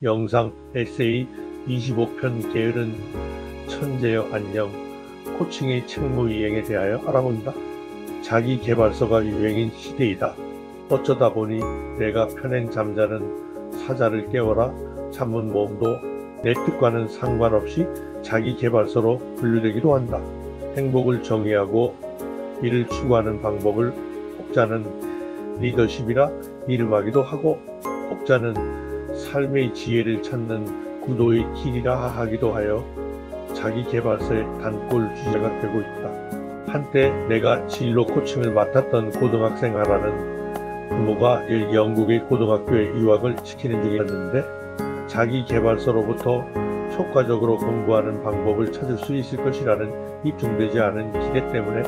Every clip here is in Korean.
영상 에세이 25편 게으른 천재여 안녕. 코칭의 책무 이행에 대하여 알아본다. 자기계발서가 유행인 시대이다. 어쩌다 보니 내가 편행 잠자는 사자를 깨워라 잠은 모험도 내 뜻과는 상관없이 자기계발서로 분류되기도 한다. 행복을 정의하고 이를 추구하는 방법을 혹자는 리더십이라 이름하기도 하고 혹자는 삶의 지혜를 찾는 구도의 길이라 하기도 하여 자기계발서의 단골 주제가 되고 있다. 한때 내가 진로 코칭을 맡았던 고등학생 하나는 부모가 영국의 고등학교에 유학을 시키는 중이었는데 자기계발서로부터 효과적으로 공부하는 방법을 찾을 수 있을 것이라는 입증되지 않은 기대 때문에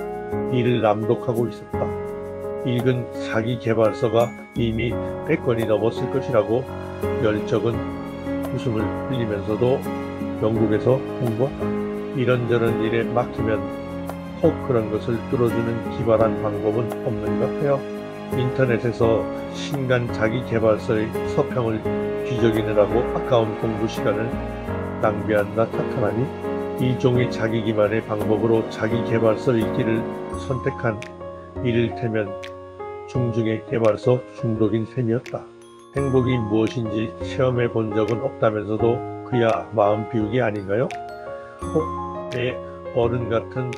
이를 낭독하고 있었다. 읽은 자기계발서가 이미 100권이 넘었을 것이라고 열적은 웃음을 흘리면서도 영국에서 공부한다. 이런저런 일에 막히면 혹 그런 것을 뚫어주는 기발한 방법은 없는가 하여 인터넷에서 신간 자기계발서의 서평을 뒤적이느라고 아까운 공부 시간을 낭비한다 탓하나니 이 종의 자기 기만의 방법으로 자기계발서 읽기를 선택한 이를테면 중증의 계발서 중독인 셈이었다. 행복이 무엇인지 체험해 본 적은 없다면서도 그야 마음 비우기 아닌가요? 혹 내 어른 같은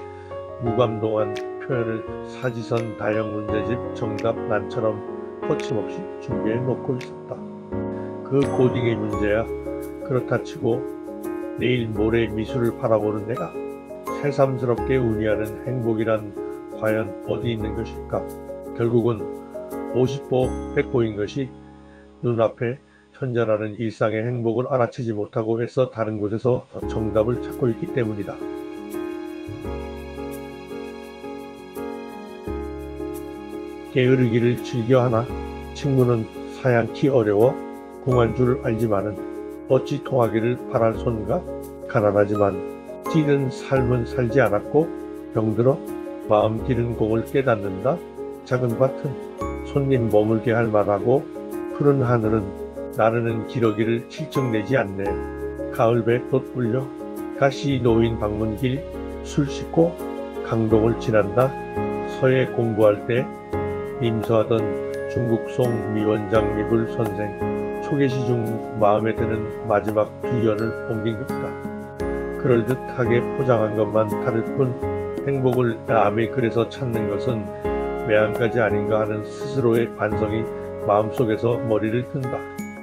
무감동한 표현을 사지선 다형 문제집 정답 난처럼 거침없이 준비해 놓고 있었다. 그 고딩의 문제야. 그렇다 치고 내일 모레 미술을 바라보는 내가 새삼스럽게 의미하는 행복이란 과연 어디 있는 것일까? 결국은 50보 100보인 것이 눈앞에 현존하는 일상의 행복을 알아채지 못하고 애써 다른 곳에서 정답을 찾고 있기 때문이다. 게으르기를 즐겨하나 친구는 사양키 어려워 궁한 줄 알지만은 어찌 통하기를 바랄 손가 가난하지만 뛰는 삶은 살지 않았고 병들어 마음 기른 공을 깨닫는다. 작은 밭은 손님 머물게 할 만하고 푸른 하늘은 나르는 기러기를 실증내지 않네. 가을배 돋굴려 가시 놓인 방문길 술 씻고 강동을 지난다. 서예 공부할 때 임서하던 중국송 미원장 미불 선생 초계시 중 마음에 드는 마지막 두 연을 옮긴 것이다. 그럴듯하게 포장한 것만 다를 뿐 행복을 남의 글에서 찾는 것은 매한가지 아닌가 하는 스스로의 반성이 마음속에서 머리를 든다.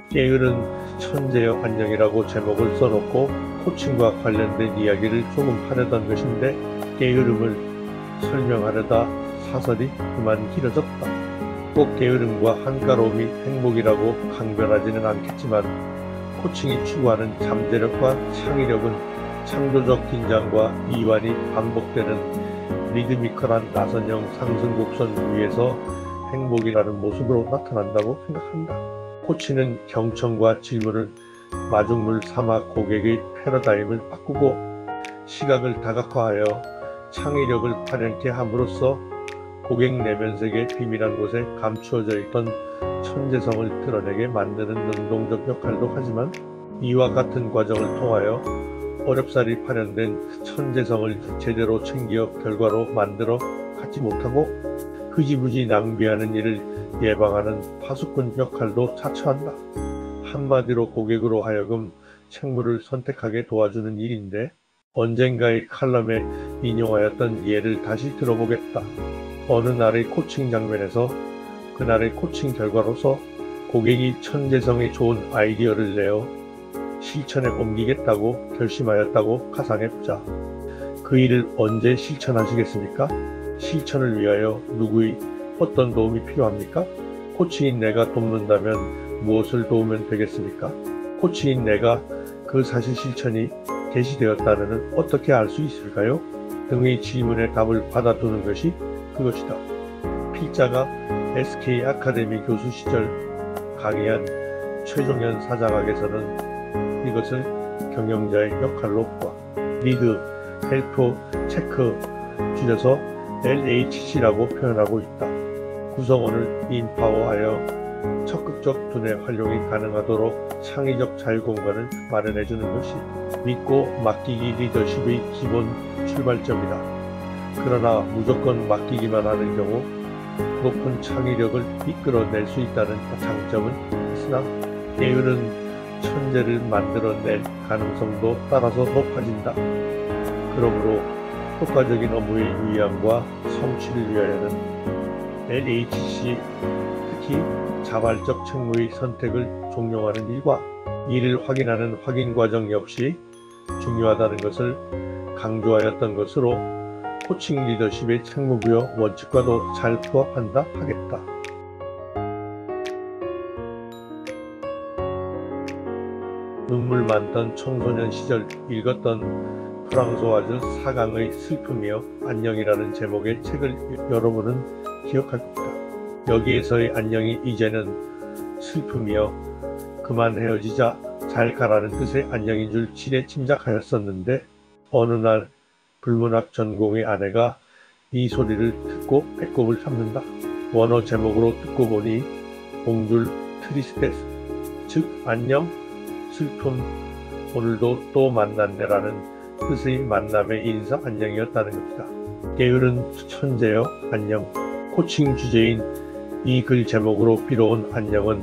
게으른 천재여 안녕이라고 제목을 써놓고 코칭과 관련된 이야기를 조금 하려던 것인데 게으름을 설명하려다 사설이 그만 길어졌다. 꼭 게으름과 한가로움이 행복이라고 강변하지는 않겠지만 코칭이 추구하는 잠재력과 창의력은 창조적 긴장과 이완이 반복되는 리드미컬한 나선형 상승곡선 위에서 행복이라는 모습으로 나타난다고 생각한다. 코치는 경청과 질문을 마중물 삼아 고객의 패러다임을 바꾸고 시각을 다각화하여 창의력을 발현케 함으로써 고객 내면세계 비밀한 곳에 감추어져 있던 천재성을 드러내게 만드는 능동적 역할도 하지만 이와 같은 과정을 통하여 어렵사리 발현된 천재성을 제대로 챙겨 결과로 만들어 갖지 못하고 흐지부지 낭비하는 일을 예방하는 파수꾼 역할도 자처한다. 한마디로 고객으로 하여금 책무를 선택하게 도와주는 일인데 언젠가의 칼럼에 인용하였던 예를 다시 들어보겠다. 어느 날의 코칭 장면에서 그날의 코칭 결과로서 고객이 천재성에 좋은 아이디어를 내어 실천에 옮기겠다고 결심하였다고 가상해보자. 그 일을 언제 실천하시겠습니까? 실천을 위하여 누구의 어떤 도움이 필요합니까? 코치인 내가 돕는다면 무엇을 도우면 되겠습니까? 코치인 내가 그 사실 실천이 개시되었다는 어떻게 알 수 있을까요? 등의 질문에 답을 받아두는 것이 그것이다. 필자가 SK 아카데미 교수 시절 강의한 최종현 사장학에서는 이것을 경영자의 역할로 보아 리드, 헬프, 체크 줄여서 LHC라고 표현하고 있다. 구성원을 인파워하여 적극적 두뇌 활용이 가능하도록 창의적 자유공간을 마련해주는 것이 믿고 맡기기 리더십의 기본 출발점이다. 그러나 무조건 맡기기만 하는 경우 높은 창의력을 이끌어낼 수 있다는 장점은 있으나 게으른 천재를 만들어낼 가능성도 따라서 높아진다. 그러므로 효과적인 업무의 유의함과 성취를 위하여는 LHC, 특히 자발적 책무의 선택을 종용하는 일과 이를 확인하는 확인 과정 역시 중요하다는 것을 강조하였던 것으로 코칭 리더십의 책무부여 원칙과도 잘 부합한다 하겠다. 눈물 많던 청소년 시절 읽었던 프랑소와즈 사강의 슬픔이여 안녕이라는 제목의 책을 여러분은 기억할 겁니다. 여기에서의 안녕이 이제는 슬픔이여 그만 헤어지자 잘 가라는 뜻의 안녕인 줄 지레 짐작하였었는데 어느 날 불문학 전공의 아내가 이 소리를 듣고 배꼽을 잡는다. 원어 제목으로 듣고 보니 봉줄 트리스테스, 즉 안녕, 슬픔, 오늘도 또 만났네라는 뜻의 만남의 인사 안녕이었다는 겁니다. 게으른 천재여 안녕. 코칭 주제인 이 글 제목으로 빌어온 안녕은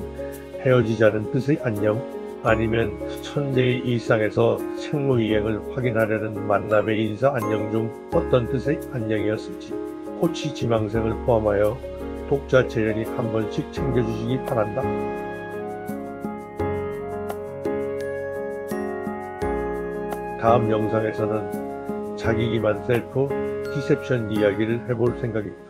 헤어지자는 뜻의 안녕, 아니면 천재의 일상에서 책무이행을 확인하려는 만남의 인사 안녕 중 어떤 뜻의 안녕이었을지 코치 지망생을 포함하여 독자 재련이 한 번씩 챙겨주시기 바란다. 다음 영상에서는 자기 기반 셀프 디셉션 이야기를 해볼 생각입니다.